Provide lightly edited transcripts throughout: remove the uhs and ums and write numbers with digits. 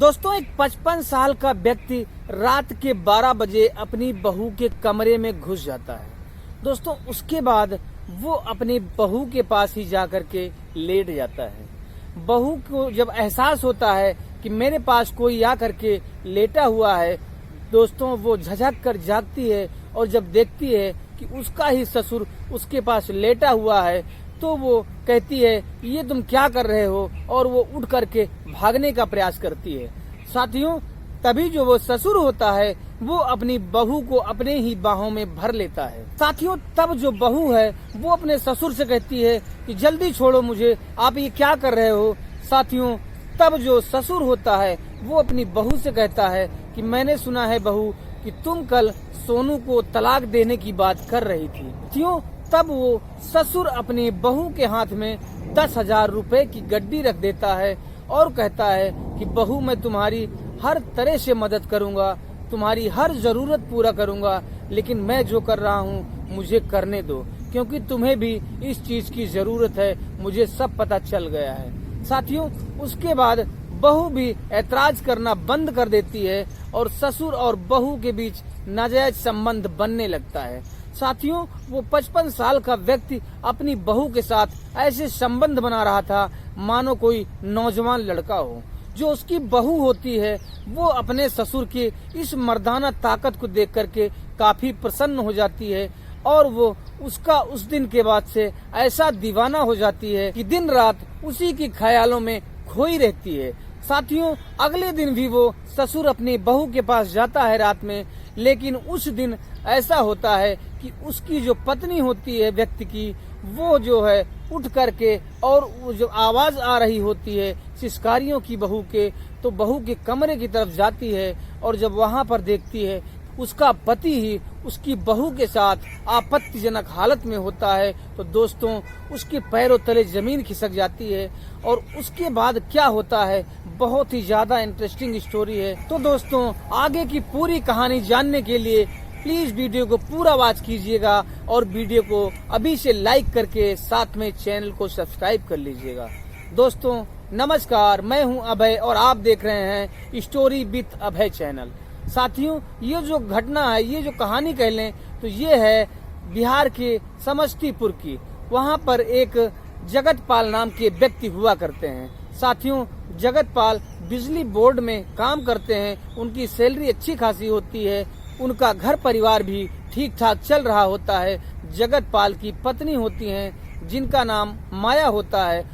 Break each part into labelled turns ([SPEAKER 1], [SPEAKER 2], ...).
[SPEAKER 1] दोस्तों, एक 55 साल का व्यक्ति रात के 12 बजे अपनी बहू के कमरे में घुस जाता है। दोस्तों, उसके बाद वो अपनी बहू के पास ही जाकर के लेट जाता है। बहू को जब एहसास होता है कि मेरे पास कोई आकर के लेटा हुआ है, दोस्तों वो झझक कर जागती है और जब देखती है कि उसका ही ससुर उसके पास लेटा हुआ है तो वो कहती है, ये तुम क्या कर रहे हो, और वो उठ करके भागने का प्रयास करती है। साथियों, तभी जो वो ससुर होता है वो अपनी बहू को अपने ही बाहों में भर लेता है। साथियों, तब जो बहू है वो अपने ससुर से कहती है कि जल्दी छोड़ो मुझे, आप ये क्या कर रहे हो। साथियों, तब जो ससुर होता है वो अपनी बहू से कहता है कि मैंने सुना है बहू कि तुम कल सोनू को तलाक देने की बात कर रही थी। साथियों, तब वो ससुर अपनी बहू के हाथ में 10,000 रुपए की गड्डी रख देता है और कहता है कि बहू, मैं तुम्हारी हर तरह से मदद करूंगा, तुम्हारी हर जरूरत पूरा करूंगा, लेकिन मैं जो कर रहा हूं मुझे करने दो, क्योंकि तुम्हें भी इस चीज की जरूरत है, मुझे सब पता चल गया है। साथियों, उसके बाद बहू भी ऐतराज करना बंद कर देती है और ससुर और बहू के बीच नाजायज संबंध बनने लगता है। साथियों, वो 55 साल का व्यक्ति अपनी बहू के साथ ऐसे संबंध बना रहा था मानो कोई नौजवान लड़का हो। जो उसकी बहू होती है वो अपने ससुर की इस मर्दाना ताकत को देख करके काफी प्रसन्न हो जाती है और वो उसका उस दिन के बाद से ऐसा दीवाना हो जाती है कि दिन रात उसी की ख्यालों में खोई रहती है। साथियों, अगले दिन भी वो ससुर अपनी बहू के पास जाता है रात में, लेकिन उस दिन ऐसा होता है कि उसकी जो पत्नी होती है व्यक्ति की, वो जो है उठ करके और वो जो आवाज आ रही होती है सिसकारियों की बहू के, तो बहू के कमरे की तरफ जाती है और जब वहां पर देखती है उसका पति ही उसकी बहू के साथ आपत्तिजनक हालत में होता है, तो दोस्तों उसके पैरों तले जमीन खिसक जाती है। और उसके बाद क्या होता है, बहुत ही ज्यादा इंटरेस्टिंग स्टोरी है। तो दोस्तों, आगे की पूरी कहानी जानने के लिए प्लीज वीडियो को पूरा वॉच कीजिएगा और वीडियो को अभी से लाइक करके साथ में चैनल को सब्सक्राइब कर लीजिएगा। दोस्तों नमस्कार, मैं हूं अभय और आप देख रहे हैं स्टोरी विथ अभय चैनल। साथियों, ये जो घटना है, ये जो कहानी कह लें तो ये है बिहार के समस्तीपुर की। वहाँ पर एक जगतपाल नाम के व्यक्ति हुआ करते हैं। साथियों, जगतपाल बिजली बोर्ड में काम करते हैं, उनकी सैलरी अच्छी खासी होती है, उनका घर परिवार भी ठीक ठाक चल रहा होता है। जगतपाल की पत्नी होती हैं जिनका नाम माया होता है।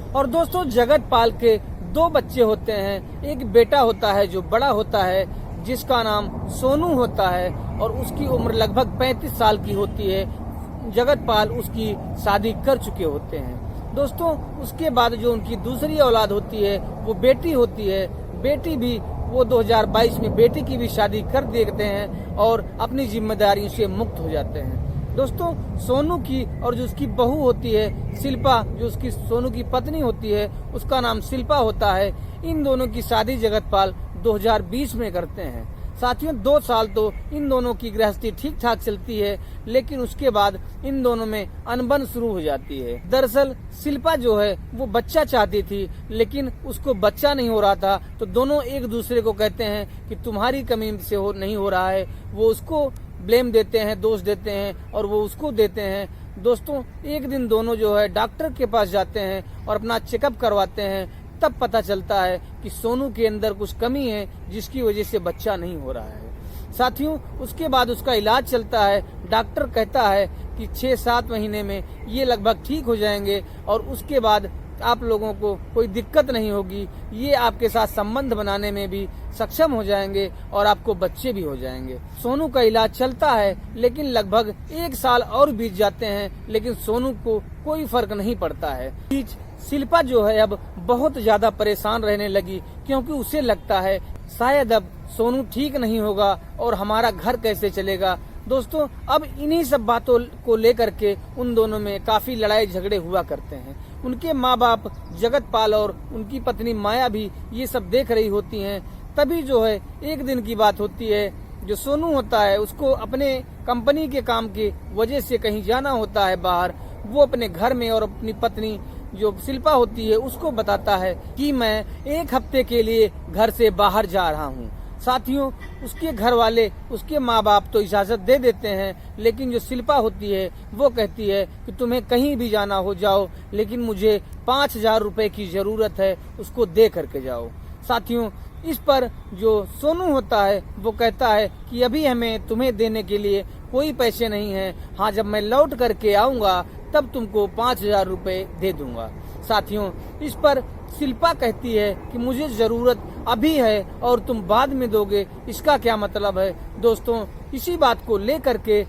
[SPEAKER 1] और दोस्तों, जगतपाल के 2 बच्चे होते हैं। एक बेटा होता है जो बड़ा होता है, जिसका नाम सोनू होता है और उसकी उम्र लगभग 35 साल की होती है। जगतपाल उसकी शादी कर चुके होते हैं। दोस्तों, उसके बाद जो उनकी दूसरी औलाद होती है वो बेटी होती है। बेटी भी वो 2022 में बेटी की भी शादी कर देते हैं और अपनी जिम्मेदारियों से मुक्त हो जाते हैं। दोस्तों, सोनू की और जो उसकी बहू होती है शिल्पा, जो उसकी सोनू की पत्नी होती है उसका नाम शिल्पा होता है। इन दोनों की शादी जगतपाल 2020 में करते हैं। साथियों, 2 साल तो इन दोनों की गृहस्थी ठीक ठाक चलती है, लेकिन उसके बाद इन दोनों में अनबन शुरू हो जाती है। दरअसल शिल्पा जो है वो बच्चा चाहती थी, लेकिन उसको बच्चा नहीं हो रहा था, तो दोनों एक दूसरे को कहते हैं कि तुम्हारी कमी से नहीं हो रहा है। वो उसको ब्लेम देते हैं, दोष देते हैं और वो उसको देते हैं। दोस्तों, एक दिन दोनों जो है डॉक्टर के पास जाते हैं और अपना चेकअप करवाते हैं। तब पता चलता है कि सोनू के अंदर कुछ कमी है जिसकी वजह से बच्चा नहीं हो रहा है। साथियों, उसके बाद उसका इलाज चलता है। डॉक्टर कहता है कि 6-7 महीने में ये लगभग ठीक हो जाएंगे और उसके बाद आप लोगों को कोई दिक्कत नहीं होगी, ये आपके साथ संबंध बनाने में भी सक्षम हो जाएंगे और आपको बच्चे भी हो जाएंगे। सोनू का इलाज चलता है, लेकिन लगभग 1 साल और बीत जाते हैं, लेकिन सोनू को कोई फर्क नहीं पड़ता है। शिल्पा जो है अब बहुत ज्यादा परेशान रहने लगी, क्योंकि उसे लगता है शायद अब सोनू ठीक नहीं होगा और हमारा घर कैसे चलेगा। दोस्तों, अब इन्हीं सब बातों को लेकर के उन दोनों में काफी लड़ाई झगड़े हुआ करते हैं। उनके माँ बाप जगतपाल और उनकी पत्नी माया भी ये सब देख रही होती हैं। तभी जो है एक दिन की बात होती है, जो सोनू होता है उसको अपने कंपनी के काम की वजह से कहीं जाना होता है बाहर। वो अपने घर में और अपनी पत्नी जो शिल्पा होती है उसको बताता है कि मैं 1 हफ्ते के लिए घर से बाहर जा रहा हूँ। साथियों, उसके घर वाले, उसके माँ बाप तो इजाजत दे देते हैं, लेकिन जो शिल्पा होती है वो कहती है कि तुम्हें कहीं भी जाना हो जाओ, लेकिन मुझे 5,000 रुपए की जरूरत है, उसको दे करके जाओ। साथियों, इस पर जो सोनू होता है वो कहता है कि अभी हमें तुम्हें देने के लिए कोई पैसे नहीं है, हाँ जब मैं लौट करके आऊंगा तब तुमको 5,000 रुपए दे दूंगा। साथियों, इस पर शिल्पा कहती है कि मुझे जरूरत अभी है और तुम बाद में दोगे, इसका क्या मतलब है। दोस्तों, इसी बात को लेकर के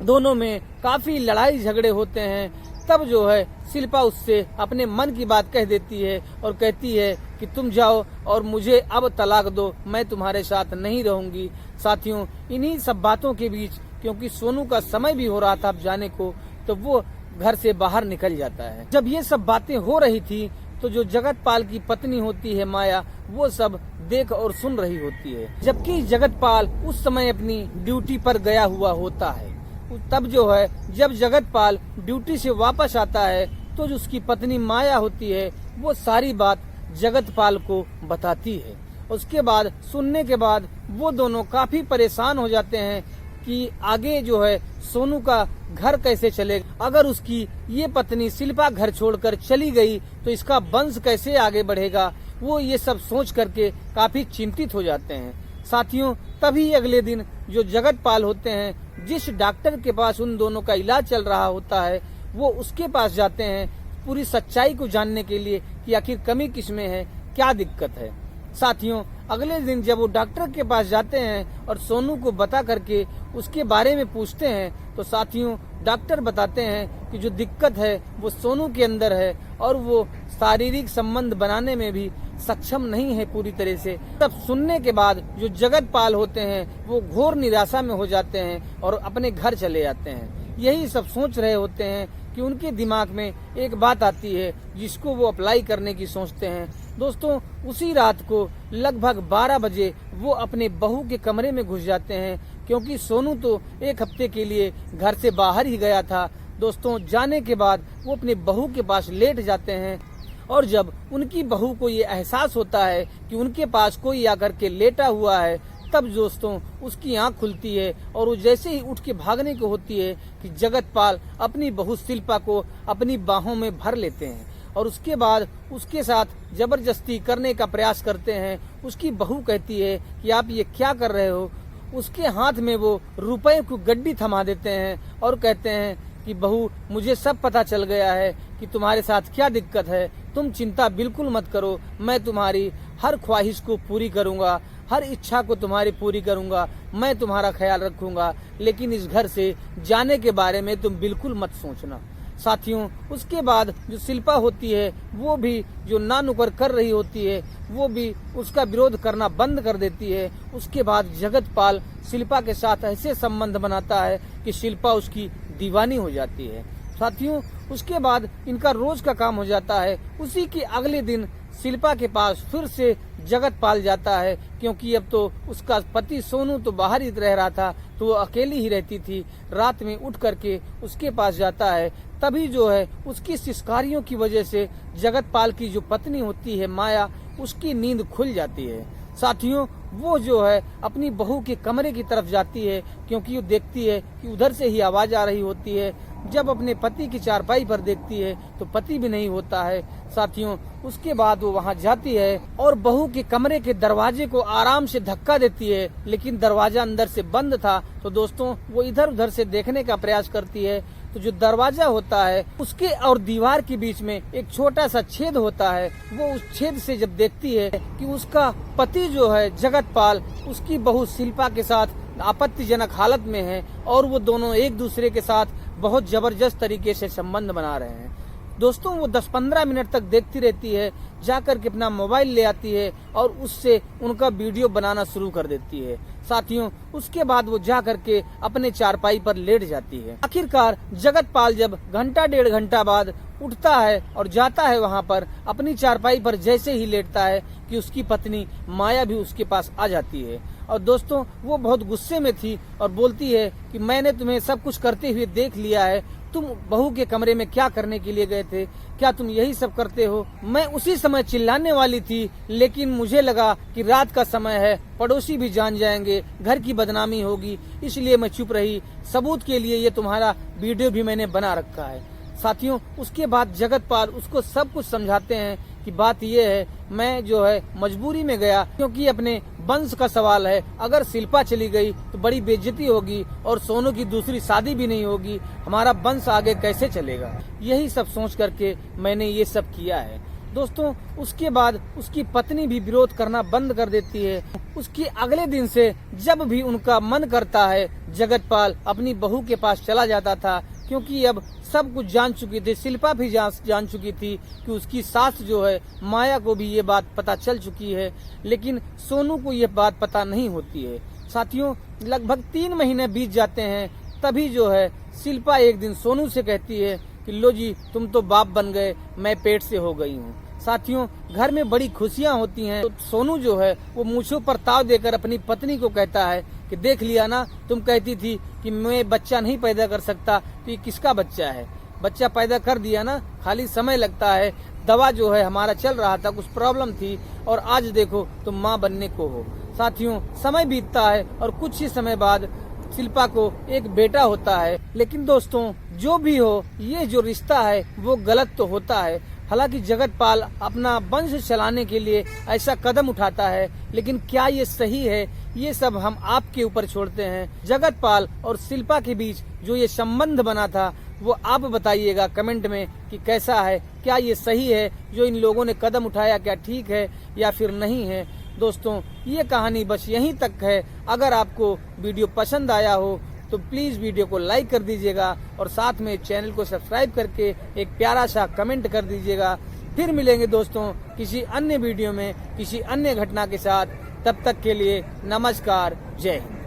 [SPEAKER 1] दोनों में काफी लड़ाई झगड़े होते हैं। तब जो है शिल्पा उससे अपने मन की बात कह देती है और कहती है कि तुम जाओ और मुझे अब तलाक दो, मैं तुम्हारे साथ नहीं रहूंगी। साथियों, इन्हीं सब बातों के बीच, क्योंकि सोनू का समय भी हो रहा था अब जाने को, तो वो घर से बाहर निकल जाता है। जब ये सब बातें हो रही थी तो जो जगतपाल की पत्नी होती है माया, वो सब देख और सुन रही होती है, जबकि जगतपाल उस समय अपनी ड्यूटी पर गया हुआ होता है। तब जो है जब जगतपाल ड्यूटी से वापस आता है तो जो उसकी पत्नी माया होती है वो सारी बात जगतपाल को बताती है। उसके बाद सुनने के बाद वो दोनों काफी परेशान हो जाते हैं कि आगे जो है सोनू का घर कैसे चलेगा। अगर उसकी ये पत्नी शिल्पा घर छोड़कर चली गई तो इसका वंश कैसे आगे बढ़ेगा। वो ये सब सोच करके काफी चिंतित हो जाते हैं। साथियों, तभी अगले दिन जो जगतपाल होते हैं, जिस डॉक्टर के पास उन दोनों का इलाज चल रहा होता है, वो उसके पास जाते हैं पूरी सच्चाई को जानने के लिए कि आखिर कमी किसमें है, क्या दिक्कत है। साथियों, अगले दिन जब वो डॉक्टर के पास जाते हैं और सोनू को बता करके उसके बारे में पूछते हैं, तो साथियों डॉक्टर बताते हैं कि जो दिक्कत है वो सोनू के अंदर है और वो शारीरिक संबंध बनाने में भी सक्षम नहीं है पूरी तरह से। तब सुनने के बाद जो जगतपाल होते हैं वो घोर निराशा में हो जाते हैं और अपने घर चले जाते हैं। यही सब सोच रहे होते हैं कि उनके दिमाग में एक बात आती है जिसको वो अप्लाई करने की सोचते हैं। दोस्तों, उसी रात को लगभग 12 बजे वो अपने बहू के कमरे में घुस जाते हैं, क्योंकि सोनू तो 1 हफ्ते के लिए घर से बाहर ही गया था। दोस्तों, जाने के बाद वो अपने बहू के पास लेट जाते हैं और जब उनकी बहू को ये एहसास होता है कि उनके पास कोई आकर के लेटा हुआ है, तब दोस्तों उसकी आंख खुलती है और वो जैसे ही उठ के भागने को होती है कि जगतपाल अपनी बहू शिल्पा को अपनी बाहों में भर लेते हैं और उसके बाद उसके साथ जबरदस्ती करने का प्रयास करते हैं। उसकी बहू कहती है कि आप ये क्या कर रहे हो। उसके हाथ में वो रुपए की गड्डी थमा देते हैं और कहते हैं कि बहू, मुझे सब पता चल गया है कि तुम्हारे साथ क्या दिक्कत है, तुम चिंता बिल्कुल मत करो, मैं तुम्हारी हर ख्वाहिश को पूरी करूंगा, हर इच्छा को तुम्हारी पूरी करूंगा, मैं तुम्हारा ख्याल रखूंगा, लेकिन इस घर से जाने के बारे में तुम बिल्कुल मत सोचना। साथियों, उसके बाद जो शिल्पा होती है वो भी जो ना नुकर कर रही होती है वो भी उसका विरोध करना बंद कर देती है। उसके बाद जगतपाल शिल्पा के साथ ऐसे संबंध बनाता है कि शिल्पा उसकी दीवानी हो जाती है। साथियों, उसके बाद इनका रोज का काम हो जाता है। उसी के अगले दिन शिल्पा के पास फिर से जगतपाल जाता है, क्योंकि अब तो उसका पति सोनू तो बाहर ही रह रहा था, तो वो अकेली ही रहती थी। रात में उठ करके उसके पास जाता है, तभी जो है उसकी सिस्कारियों की वजह से जगतपाल की जो पत्नी होती है माया, उसकी नींद खुल जाती है। साथियों, वो जो है अपनी बहू के कमरे की तरफ जाती है, क्योंकि वो देखती है कि उधर से ही आवाज आ रही होती है। जब अपने पति की चारपाई पर देखती है तो पति भी नहीं होता है। साथियों, उसके बाद वो वहां जाती है और बहू के कमरे के दरवाजे को आराम से धक्का देती है, लेकिन दरवाजा अंदर से बंद था। तो दोस्तों, वो इधर उधर से देखने का प्रयास करती है, तो जो दरवाजा होता है उसके और दीवार के बीच में एक छोटा सा छेद होता है। वो उस छेद से जब देखती है कि उसका पति जो है जगतपाल उसकी बहू शिल्पा के साथ आपत्तिजनक हालत में है और वो दोनों एक दूसरे के साथ बहुत जबरदस्त तरीके से संबंध बना रहे हैं। दोस्तों, वो 10-15 मिनट तक देखती रहती है, जाकर के अपना मोबाइल ले आती है और उससे उनका वीडियो बनाना शुरू कर देती है। साथियों, उसके बाद वो जा करके अपने चारपाई पर लेट जाती है। आखिरकार जगतपाल जब घंटा 1.5 घंटा बाद उठता है और जाता है वहाँ पर, अपनी चारपाई पर जैसे ही लेटता है कि उसकी पत्नी माया भी उसके पास आ जाती है। और दोस्तों, वो बहुत गुस्से में थी और बोलती है कि मैंने तुम्हें सब कुछ करते हुए देख लिया है, तुम बहू के कमरे में क्या करने के लिए गए थे, क्या तुम यही सब करते हो। मैं उसी समय चिल्लाने वाली थी, लेकिन मुझे लगा कि रात का समय है, पड़ोसी भी जान जाएंगे, घर की बदनामी होगी, इसलिए मैं चुप रही। सबूत के लिए ये तुम्हारा वीडियो भी मैंने बना रखा है। साथियों, उसके बाद जगतपाल उसको सब कुछ समझाते हैं कि बात ये है, मैं जो है मजबूरी में गया, क्योंकि अपने वंश का सवाल है। अगर शिल्पा चली गई तो बड़ी बेइज्जती होगी और सोनू की दूसरी शादी भी नहीं होगी, हमारा वंश आगे कैसे चलेगा। यही सब सोच करके मैंने ये सब किया है। दोस्तों, उसके बाद उसकी पत्नी भी विरोध करना बंद कर देती है। उसकी अगले दिन से जब भी उनका मन करता है, जगतपाल अपनी बहू के पास चला जाता था, क्योंकि अब सब कुछ जान चुकी थी। शिल्पा भी जान चुकी थी कि उसकी सास जो है माया को भी ये बात पता चल चुकी है, लेकिन सोनू को ये बात पता नहीं होती है। साथियों, लगभग 3 महीने बीत जाते हैं, तभी जो है शिल्पा एक दिन सोनू से कहती है कि लो जी, तुम तो बाप बन गए, मैं पेट से हो गई हूँ। साथियों, घर में बड़ी खुशियाँ होती हैं। तो सोनू जो है वो मूंछों पर ताव देकर अपनी पत्नी को कहता है कि देख लिया ना, तुम कहती थी कि मैं बच्चा नहीं पैदा कर सकता, तो ये किसका बच्चा है। बच्चा पैदा कर दिया ना, खाली समय लगता है। दवा जो है हमारा चल रहा था, कुछ प्रॉब्लम थी, और आज देखो तुम माँ बनने को हो। साथियों, समय बीतता है और कुछ ही समय बाद शिल्पा को एक बेटा होता है। लेकिन दोस्तों, जो भी हो, ये जो रिश्ता है वो गलत तो होता है। हालांकि जगतपाल अपना वंश चलाने के लिए ऐसा कदम उठाता है, लेकिन क्या ये सही है, ये सब हम आपके ऊपर छोड़ते हैं। जगतपाल और शिल्पा के बीच जो ये संबंध बना था, वो आप बताइएगा कमेंट में कि कैसा है, क्या ये सही है जो इन लोगों ने कदम उठाया, क्या ठीक है या फिर नहीं है। दोस्तों, ये कहानी बस यहीं तक है। अगर आपको वीडियो पसंद आया हो तो प्लीज वीडियो को लाइक कर दीजिएगा और साथ में चैनल को सब्सक्राइब करके एक प्यारा सा कमेंट कर दीजिएगा। फिर मिलेंगे दोस्तों किसी अन्य वीडियो में किसी अन्य घटना के साथ। तब तक के लिए नमस्कार, जय हिंद।